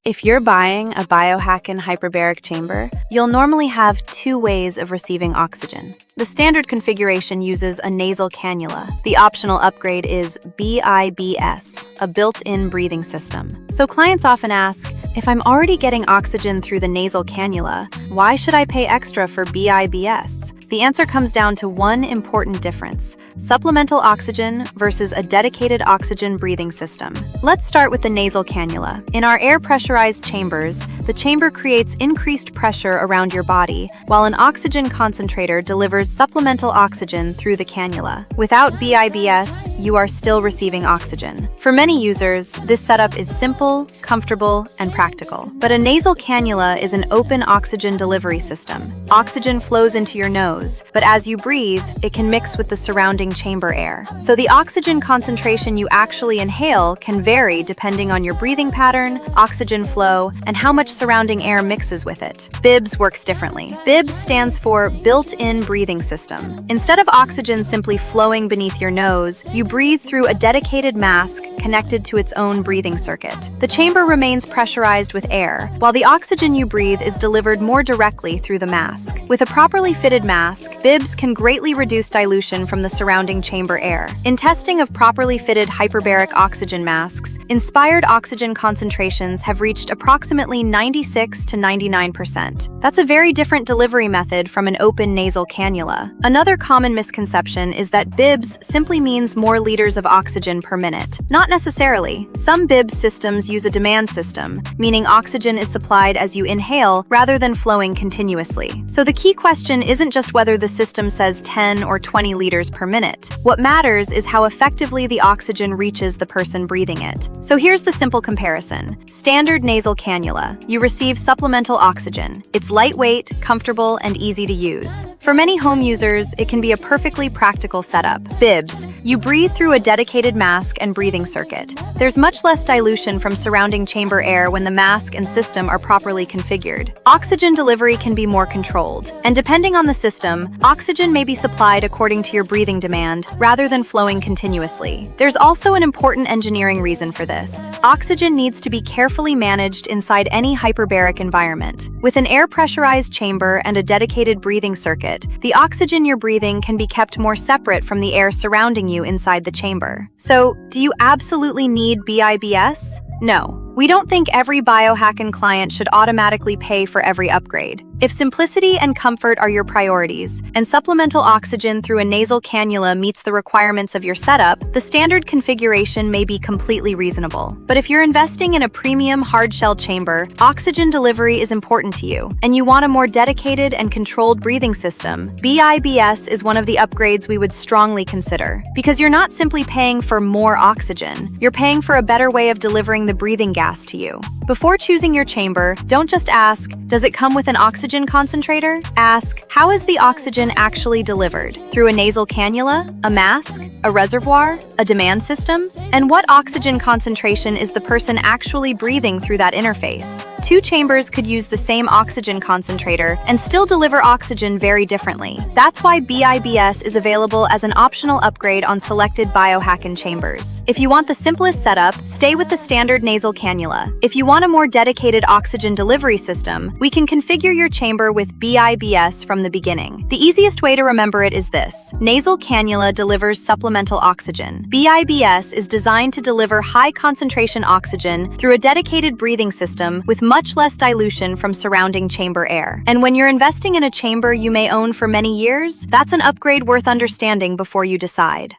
If you're buying a Biohackn hyperbaric chamber, you'll normally have two ways of receiving oxygen. The standard configuration uses a nasal cannula. The optional upgrade is BIBS, a built-in breathing system. So clients often ask, if I'm already getting oxygen through the nasal cannula, why should I pay extra for BIBS? The answer comes down to one important difference: supplemental oxygen versus a dedicated oxygen breathing system. Let's start with the nasal cannula. In our air pressurized chambers, the chamber creates increased pressure around your body, while an oxygen concentrator delivers supplemental oxygen through the cannula. Without BIBS, you are still receiving oxygen. For many users, this setup is simple, comfortable, and practical. But a nasal cannula is an open oxygen delivery system. Oxygen flows into your nose, but as you breathe, it can mix with the surrounding chamber air. So the oxygen concentration you actually inhale can vary depending on your breathing pattern, oxygen flow, and how much surrounding air mixes with it. BIBS works differently. BIBS stands for built-in breathing system. Instead of oxygen simply flowing beneath your nose, you breathe through a dedicated mask connected to its own breathing circuit. The chamber remains pressurized with air, while the oxygen you breathe is delivered more directly through the mask. With a properly fitted mask, BIBS can greatly reduce dilution from the surrounding chamber air. In testing of properly fitted hyperbaric oxygen masks, inspired oxygen concentrations have reached approximately 96 to 99%. That's a very different delivery method from an open nasal cannula. Another common misconception is that BIBS simply means more liters of oxygen per minute. Not necessarily. Some BIBS systems use a demand system, meaning oxygen is supplied as you inhale rather than flowing continuously. So the key question isn't just whether the system says 10 or 20 liters per minute. What matters is how effectively the oxygen reaches the person breathing it. So here's the simple comparison. Standard nasal cannula. You receive supplemental oxygen. It's lightweight, comfortable, and easy to use. For many home users, it can be a perfectly practical setup. BIBS. You breathe through a dedicated mask and breathing circuit. There's much less dilution from surrounding chamber air when the mask and system are properly configured. Oxygen delivery can be more controlled, and depending on the system, oxygen may be supplied according to your breathing demand rather than flowing continuously. There's also an important engineering reason for this. Oxygen needs to be carefully managed inside any hyperbaric environment. With an air pressurized chamber and a dedicated breathing circuit, the oxygen you're breathing can be kept more separate from the air surrounding you inside the chamber. So, do you absolutely need BIBS? No. We don't think every Biohackn client should automatically pay for every upgrade. If simplicity and comfort are your priorities, and supplemental oxygen through a nasal cannula meets the requirements of your setup, the standard configuration may be completely reasonable. But if you're investing in a premium hard-shell chamber, oxygen delivery is important to you, and you want a more dedicated and controlled breathing system, BIBS is one of the upgrades we would strongly consider. Because you're not simply paying for more oxygen, you're paying for a better way of delivering the breathing gas to you. Before choosing your chamber, don't just ask, does it come with an oxygen concentrator? Ask, how is the oxygen actually delivered? Through a nasal cannula, a mask, a reservoir, a demand system? And what oxygen concentration is the person actually breathing through that interface? Two chambers could use the same oxygen concentrator and still deliver oxygen very differently. That's why BIBS is available as an optional upgrade on selected Biohackn chambers. If you want the simplest setup, stay with the standard nasal cannula. If you want a more dedicated oxygen delivery system, we can configure your chamber with BIBS from the beginning. The easiest way to remember it is this: nasal cannula delivers supplemental oxygen. BIBS is designed to deliver high concentration oxygen through a dedicated breathing system with much less dilution from surrounding chamber air. And when you're investing in a chamber you may own for many years, that's an upgrade worth understanding before you decide.